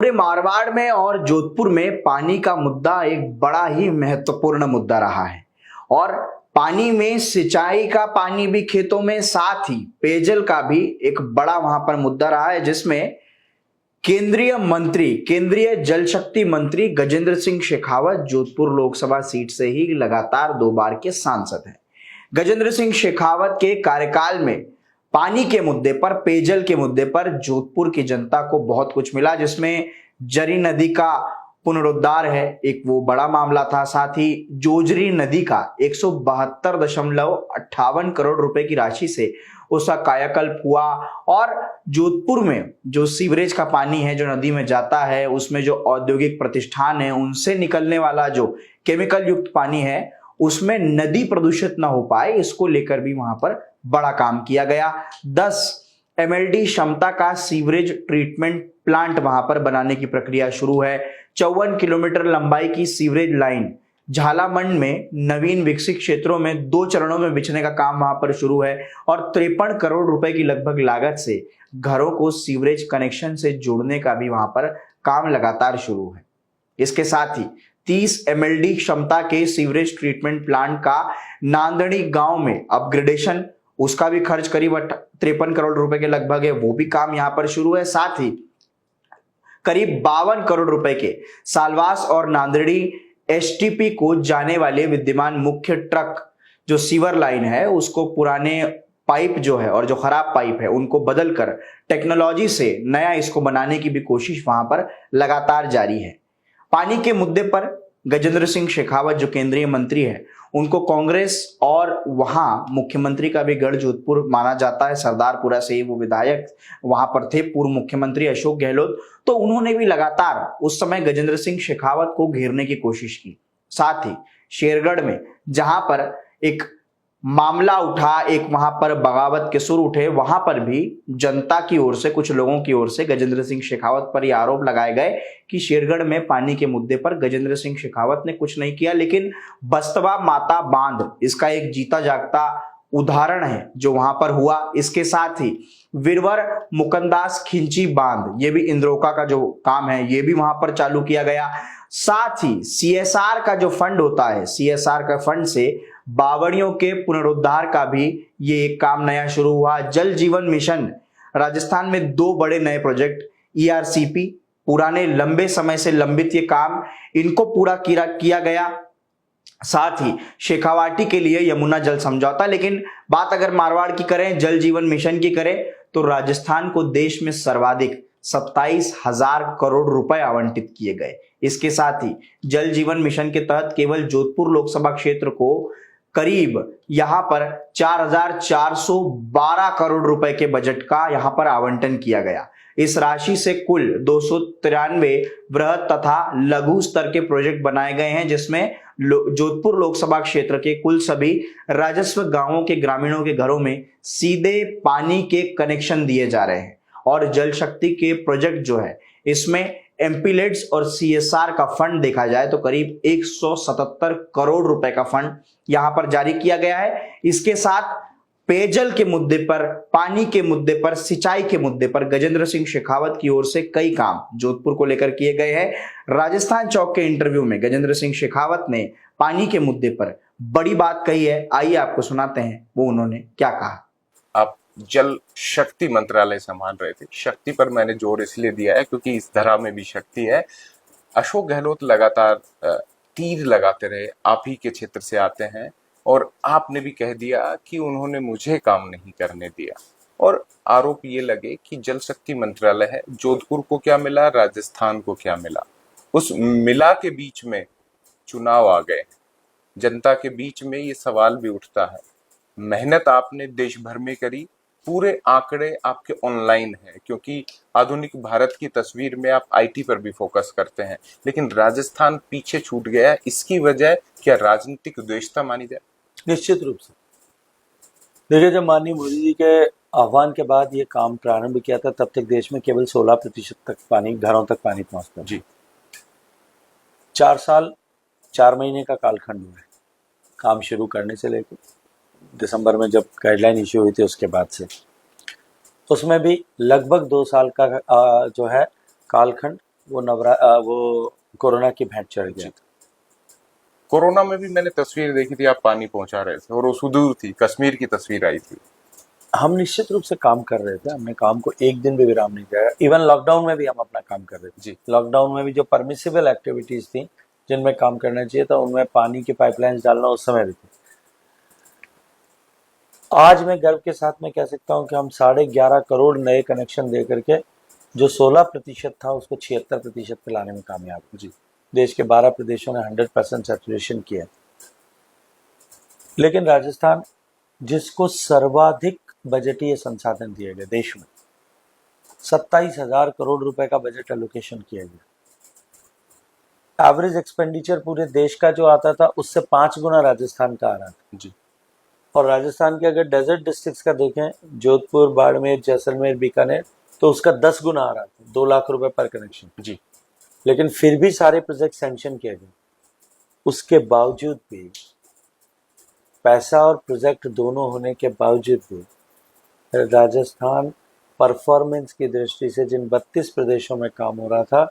पूरे मारवाड़ में और जोधपुर में पानी का मुद्दा एक बड़ा ही महत्वपूर्ण मुद्दा रहा है। और पानी में सिंचाई का पानी भी खेतों में, साथ ही पेयजल का भी एक बड़ा वहां पर मुद्दा रहा है, जिसमें केंद्रीय जल शक्ति मंत्री गजेंद्र सिंह शेखावत जोधपुर लोकसभा सीट से ही लगातार 2 बार के सांसद हैं। गजेंद्र सिंह शेखावत के कार्यकाल में पानी के मुद्दे पर, पेयजल के मुद्दे पर जोधपुर की जनता को बहुत कुछ मिला, जिसमें जरी नदी का पुनरुद्धार है, एक वो बड़ा मामला था। साथ ही जोजरी नदी का 172.58 करोड़ रुपए की राशि से उसका कायाकल्प हुआ। और जोधपुर में जो सीवरेज का पानी है जो नदी में जाता है, उसमें जो औद्योगिक प्रतिष्ठान है उनसे निकलने वाला जो केमिकल युक्त पानी है, उसमें नदी प्रदूषित ना हो पाए, इसको लेकर भी वहां पर बड़ा काम किया गया। 10 MLD क्षमता का सीवरेज ट्रीटमेंट प्लांट वहां पर बनाने की प्रक्रिया शुरू है। 54 किलोमीटर लंबाई की सीवरेज लाइन झालामंड में नवीन विकसित क्षेत्रों में 2 चरणों में बिछने का काम वहां पर शुरू है। और 53 करोड़ रुपए की लगभग लागत से घरों को सीवरेज कनेक्शन से जोड़ने का भी वहां पर काम लगातार शुरू है। इसके साथ ही 30 MLD क्षमता के सीवरेज ट्रीटमेंट प्लांट का नांदड़ी गांव में अपग्रेडेशन, उसका भी खर्च करीब 53 करोड़ रुपए के लगभग है, वो भी काम यहां पर शुरू है। साथ ही करीब 52 करोड़ रुपए के सालवास और नांदड़ी STP को जाने वाले विद्यमान मुख्य ट्रक जो सीवर लाइन है, उसको पुराने पाइप जो है और जो खराब पाइप है उनको बदलकर टेक्नोलॉजी से नया इसको बनाने की भी कोशिश वहां पर लगातार जारी है। पानी के मुद्दे पर गजेंद्र सिंह शेखावत जो केंद्रीय मंत्री है, उनको कांग्रेस और वहां मुख्यमंत्री का भी गढ़ जोधपुर माना जाता है। सरदारपुरा से ही वो विधायक वहां पर थे, पूर्व मुख्यमंत्री अशोक गहलोत, तो उन्होंने भी लगातार उस समय गजेंद्र सिंह शेखावत को घेरने की कोशिश की। साथ ही शेरगढ़ में जहां पर एक मामला उठा, एक वहां पर बगावत के सुर उठे, वहां पर भी जनता की ओर से, कुछ लोगों की ओर से गजेंद्र सिंह शेखावत पर यह आरोप लगाए गए कि शेरगढ़ में पानी के मुद्दे पर गजेंद्र सिंह शेखावत ने कुछ नहीं किया। लेकिन बस्तवा माता बांध इसका एक जीता जागता उदाहरण है जो वहां पर हुआ। इसके साथ ही वीरवर मुकंदास खिंची बांध, ये भी इंद्रोका का जो काम है, ये भी वहां पर चालू किया गया। साथ ही CSR का जो फंड होता है, CSR का फंड से बावड़ियों के पुनरुद्धार का भी ये एक काम नया शुरू हुआ। जल जीवन मिशन, राजस्थान में 2 बड़े नए प्रोजेक्ट, ERCP, पुराने लंबे समय से लंबित ये काम, इनको पूरा किया गया। साथ ही शेखावाटी के लिए यमुना जल समझौता। लेकिन बात अगर मारवाड़ की करें, जल जीवन मिशन की करें, तो राजस्थान को देश में सर्वाधिक 27,000 करोड़ रुपए आवंटित किए गए। इसके साथ ही जल जीवन मिशन के तहत केवल जोधपुर लोकसभा क्षेत्र को करीब यहां पर 4,412 करोड़ रुपए के बजट का यहां पर आवंटन किया गया। इस राशि से कुल 293 वृहद तथा लघु स्तर के प्रोजेक्ट बनाए गए हैं, जिसमें जोधपुर लोकसभा क्षेत्र के कुल सभी राजस्व गांवों के ग्रामीणों के घरों में सीधे पानी के कनेक्शन दिए जा रहे हैं। और जल शक्ति के प्रोजेक्ट जो है, इसमें एमपीलेट्स और CSR का फंड देखा जाए तो करीब 177 करोड़ रुपए का फंड यहां पर जारी किया गया है। इसके साथ पेयजल के मुद्दे पर, पानी के मुद्दे पर, सिंचाई के मुद्दे पर गजेंद्र सिंह शेखावत की ओर से कई काम जोधपुर को लेकर किए गए हैं। राजस्थान चौक के इंटरव्यू में गजेंद्र सिंह शेखावत ने पानी के मुद्दे पर बड़ी बात कही है। आइए आपको सुनाते हैं वो उन्होंने क्या कहा। आप जल शक्ति मंत्रालय संभाल रहे थे। शक्ति पर मैंने जोर इसलिए दिया है क्योंकि इस धरा में भी शक्ति है। अशोक गहलोत लगातार तीर लगाते रहे, आप ही के क्षेत्र से आते हैं, और आपने भी कह दिया कि उन्होंने मुझे काम नहीं करने दिया। और आरोप ये लगे कि जल शक्ति मंत्रालय है, जोधपुर को क्या मिला, राजस्थान को क्या मिला। उस मिला के बीच में चुनाव आ गए। जनता के बीच में ये सवाल भी उठता है, मेहनत आपने देश भर में करी, पूरे आंकड़े आपके ऑनलाइन है, क्योंकि आधुनिक भारत की तस्वीर में आप IT पर भी फोकस करते हैं, लेकिन राजस्थान पीछे छूट गया। इसकी वजह क्या राजनीतिक द्वेषता मानी जाए? निश्चित रूप से। देखिए, जब माननीय मोदी जी के आह्वान के बाद ये काम प्रारंभ किया था, तब तक देश में केवल 16% तक पानी, घरों तक पानी पहुंचता जी। 4 साल 4 महीने का कालखंड हुआ है काम शुरू करने से लेकर दिसंबर में जब गाइडलाइन इश्यू हुई थी उसके बाद से। उसमें भी लगभग 2 साल का जो है कालखंड वो कोरोना की भेंट चढ़ गया। कोरोना में भी मैंने तस्वीर देखी थी, आप पानी पहुंचा रहे थे और वो सुदूर थी, कश्मीर की तस्वीर आई थी। हम निश्चित रूप से काम कर रहे थे, हमने काम को एक दिन भी विराम नहीं दिया। इवन लॉकडाउन में भी हम अपना काम कर रहे थे जी। लॉकडाउन में भी जो परमिसिबल एक्टिविटीज थी जिनमें काम करना चाहिए था, उनमें पानी की पाइपलाइंस डालना उस समय भी थी। आज मैं गर्व के साथ में कह सकता हूं कि हम 11.5 करोड़ नए कनेक्शन दे करके जो 16% था उसको 76% पे लाने में कामयाब हुए। जी। देश के 12 प्रदेशों ने 100% सैचुरेशन किया। लेकिन राजस्थान, जिसको सर्वाधिक बजटीय संसाधन दिए गए देश में, 27,000 करोड़ रुपए का बजट एलोकेशन किया गया। एवरेज एक्सपेंडिचर पूरे देश का जो आता था उससे 5 गुना राजस्थान का आ रहा था। जी। और राजस्थान के अगर डेजर्ट डिस्ट्रिक्ट्स का देखें, जोधपुर, बाड़मेर, जैसलमेर, बीकानेर, तो उसका 10 गुना आ रहा था, 2 लाख रुपए पर कनेक्शन। जी। लेकिन फिर भी सारे प्रोजेक्ट सैंक्शन किए गए। उसके बावजूद भी, पैसा और प्रोजेक्ट दोनों होने के बावजूद भी, राजस्थान परफॉर्मेंस की दृष्टि से जिन 32 प्रदेशों में काम हो रहा था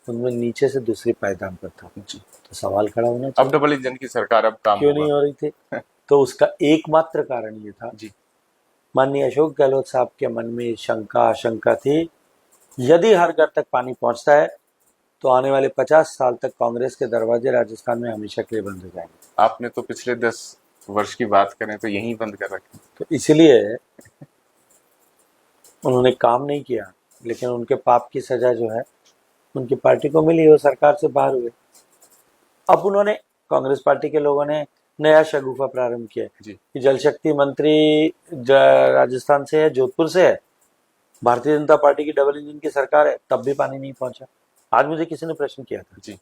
उनमें नीचे से दूसरी पायदान पर था। जी। तो सवाल खड़ा होना अब चाहिए, डबल इंजन की सरकार, अब काम क्यों होगा। नहीं हो रही थी? तो उसका एकमात्र कारण ये था, जी। माननीय अशोक गहलोत साहब के मन में शंका आशंका थी, यदि हर घर तक पानी पहुंचता है तो आने वाले 50 साल तक कांग्रेस के दरवाजे राजस्थान में हमेशा के लिए बंद हो जाएंगे। आपने तो पिछले 10 वर्ष की बात करें तो यहीं बंद कर रखे। तो इसलिए उन्होंने काम नहीं किया, लेकिन उनके पाप की सजा जो है उनकी पार्टी को मिली, वो सरकार से बाहर हुए। अब उन्होंने, कांग्रेस पार्टी के लोगों ने नया शगुफा प्रारंभ किया जी। कि जल शक्ति मंत्री राजस्थान से है, जोधपुर से है, भारतीय जनता पार्टी की डबल इंजन की सरकार है, तब भी पानी नहीं पहुंचा। आज मुझे किसी ने प्रश्न किया था, जी।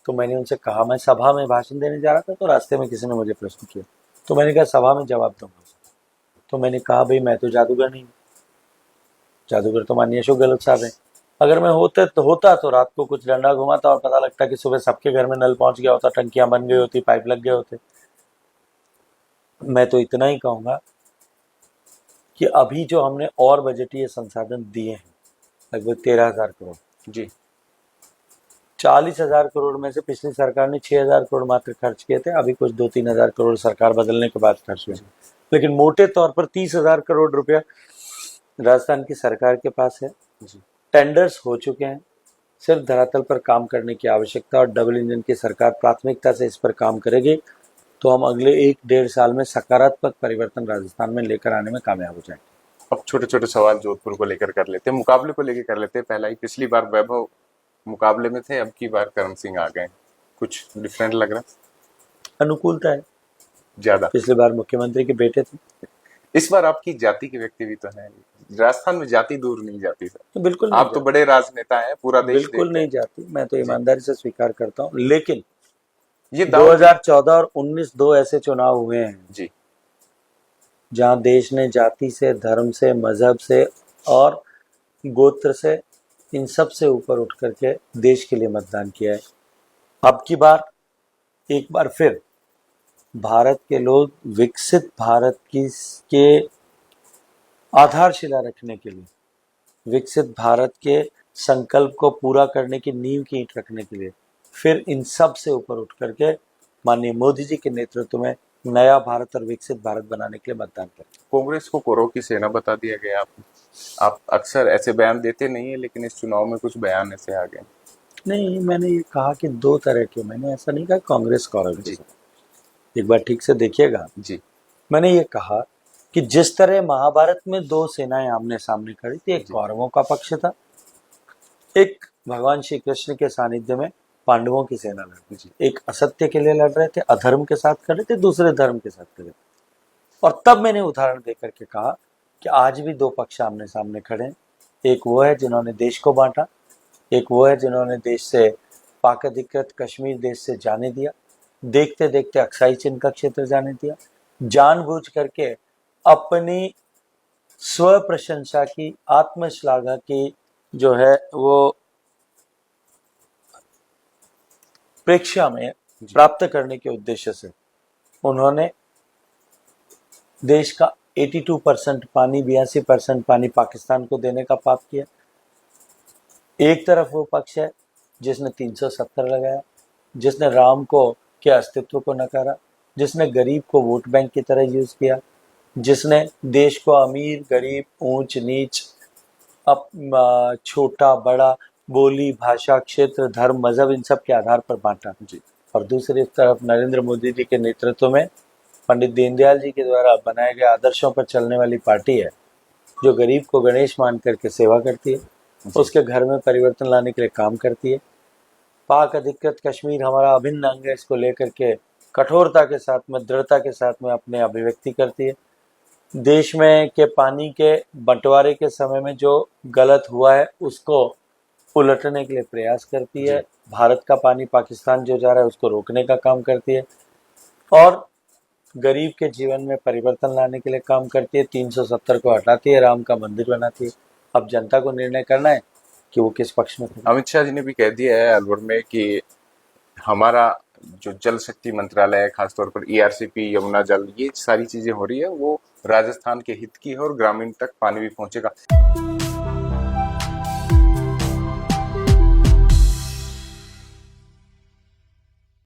तो मैंने उनसे कहा, मैं सभा में भाषण देने जा रहा था तो रास्ते में किसी ने मुझे प्रश्न किया, तो मैंने कहा सभा में जवाब दूंगा। तो मैंने कहा, भाई मैं तो जादूगर नहीं हूं, जादूगर तो माननीय अशोक गहलोत साहब है। अगर मैं होता तो रात को कुछ डंडा घुमाता और पता लगता कि सुबह सबके घर में नल पहुंच गया होता, टंकियां बन गई होती, पाइप लग गए होते। मैं तो इतना ही कहूंगा कि अभी जो हमने और बजटीय संसाधन दिए हैं, लगभग 13,000 करोड़, जी। 40,000 करोड़ में से पिछली सरकार ने 6,000 करोड़ मात्र खर्च किए थे, अभी कुछ 2-3 हजार करोड़ सरकार बदलने के बाद खर्च हुए। लेकिन मोटे तौर पर 30,000 करोड़ रुपया राजस्थान की सरकार के पास है। जी। टेंडर्स हो चुके हैं, सिर्फ धरातल पर काम करने की आवश्यकता, और डबल इंजन की सरकार प्राथमिकता से इस पर काम करेगी तो हम अगले 1-1.5 साल में सकारात्मक परिवर्तन राजस्थान में लेकर आने में कामयाब हो जाएंगे। अब छोटे छोटे सवाल जोधपुर को लेकर कर लेते हैं, मुकाबले को लेकर कर लेते हैं। पहला ही, पिछली बार वैभव मुकाबले में थे, अब की बार करण सिंह आ गए, कुछ डिफरेंट लग रहा है? अनुकूलता है ज्यादा। पिछली बार मुख्यमंत्री के बेटे थे, इस बार आपकी जाति के व्यक्ति भी तो है। राजस्थान में जाति दूर नहीं जाती सर, तो बिल्कुल आप तो बड़े राजनेता हैं, पूरा देश बिल्कुल नहीं जाती, मैं तो जी। ईमानदारी से स्वीकार करता हूँ। लेकिन ये दाव 2014 और 19 दो ऐसे चुनाव हुए हैं जी। जहां देश ने जाति से, धर्म से, मजहब से और गोत्र से, इन सब से ऊपर उठ करके देश के लिए मतदान किया है। अब की बार एक बार फिर भारत के लोग विकसित भारत की के आधारशिला रखने के लिए, विकसित भारत के संकल्प को पूरा करने की नींव की ईंट रखने के लिए फिर इन सब से ऊपर उठ करके माननीय मोदी जी के नेतृत्व में नया भारत और विकसित भारत बनाने के लिए मतदान करें। कांग्रेस को कोरों की सेना बता दिया गया। आप अक्सर ऐसे बयान देते नहीं है, लेकिन इस चुनाव में कुछ बयान ऐसे आ गए। नहीं, मैंने ये कहा कि 2 तरह के, मैंने ऐसा नहीं कहा कांग्रेस कौरव जी, एक बार ठीक से देखिएगा जी। मैंने ये कहा कि जिस तरह महाभारत में 2 सेनाएं आमने सामने खड़ी थी, एक कौरवों का पक्ष था, एक भगवान श्री कृष्ण के सानिध्य में पांडवों की सेना लड़ रही थी। एक असत्य के लिए लड़ रहे थे, अधर्म के साथ खड़े थे, दूसरे धर्म के साथ खड़े थे। और तब मैंने उदाहरण देकर के कहा कि आज भी 2 पक्ष आमने सामने खड़े हैं। एक वो है जिन्होंने देश को बांटा, एक वो है जिन्होंने देश से पाक अधिकृत कश्मीर देश से जाने दिया, देखते देखते अक्साई चिन्ह का क्षेत्र जाने दिया, जानबूझ करके अपनी स्व प्रशंसा की, आत्मश्लाघा की जो है वो प्रेक्षा में प्राप्त करने के उद्देश्य से उन्होंने देश का 82% पानी, 82% पानी पाकिस्तान को देने का पाप किया। एक तरफ वो पक्ष है जिसने 370 लगाया, जिसने राम को के अस्तित्व को नकारा, जिसने गरीब को वोट बैंक की तरह यूज किया, जिसने देश को अमीर गरीब ऊंच नीच छोटा बड़ा बोली भाषा क्षेत्र धर्म मजहब इन सब के आधार पर बांटा जी। और दूसरी तरफ नरेंद्र मोदी जी के नेतृत्व में पंडित दीनदयाल जी के द्वारा बनाए गए आदर्शों पर चलने वाली पार्टी है जो गरीब को गणेश मान करके सेवा करती है, उसके घर में परिवर्तन लाने के लिए काम करती है। पाक अधिकृत कश्मीर हमारा अभिन्न अंग है, इसको लेकर के कठोरता के साथ में दृढ़ता के साथ में अपने अभिव्यक्ति करती है। देश में के पानी के बंटवारे के समय में जो गलत हुआ है उसको उलटने के लिए प्रयास करती है। भारत का पानी पाकिस्तान जो जा रहा है उसको रोकने का काम करती है और गरीब के जीवन में परिवर्तन लाने के लिए काम करती है। 370 को हटाती है, राम का मंदिर बनाती है। अब जनता को निर्णय करना है कि वो किस पक्ष में थे। अमित शाह जी ने भी कह दिया है अलवर में कि हमारा जो जल शक्ति मंत्रालय है, खासतौर पर ERCP यमुना जल, ये सारी चीजें हो रही है वो राजस्थान के हित की है और ग्रामीण तक पानी भी पहुंचेगा।